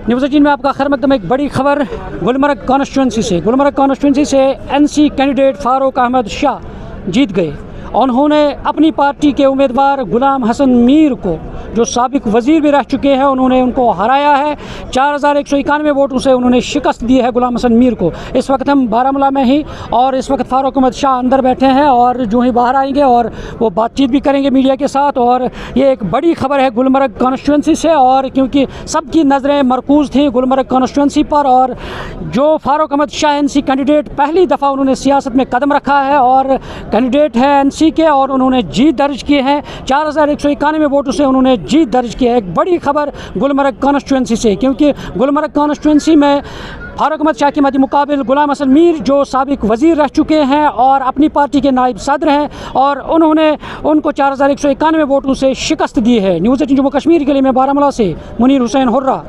News 18 में आपका खैर मकदम। एक बड़ी खबर गुलमर्ग कॉन्स्टिट्यूंसी से NC कैंडिडेट फारूक अहमद शाह जीत गए। उन्होंने अपनी पार्टी के उम्मीदवार गुलाम हसन मीर को, जो साबिक वज़ीर भी रह चुके हैं, उन्होंने उनको हराया है। 4191 वोटों से उन्होंने शिकस्त दी है गुलाम हसन मीर को। इस वक्त हम बारामूला में ही, और इस वक्त फारूक अहमद शाह अंदर बैठे हैं और जो ही बाहर आएंगे और वो बातचीत भी करेंगे मीडिया के साथ। और ये एक बड़ी खबर है गुलमर्ग कॉन्स्टिट्यूंसी से, और क्योंकि सबकी नज़रें मरकूज़ थी गुलमर्ग कॉन्स्टिट्यूंसी पर। और जो फारूक अहमद शाह NC कैंडिडेट, पहली दफ़ा उन्होंने सियासत में कदम रखा है और कैंडिडेट है NC के, और उन्होंने जीत दर्ज की है। 4191 वोटों से उन्होंने जीत दर्ज की है। एक बड़ी खबर गुलमर्ग कॉन्स्टिट्यूंसी से, क्योंकि गुलमर्ग कॉन्स्टिट्यूंसी में फारूक अहमद शाह के मद्दे मुकाबिल गुलाम हसन मीर, जो साबिक वज़ीर रह चुके हैं और अपनी पार्टी के नायब सदर हैं, और उन्होंने उनको 4191 वोटों से शिकस्त दी है। न्यूज़ 18 जम्मू कश्मीर के लिए मैं बारामूला से मुनीर हुसैन हुर्रा।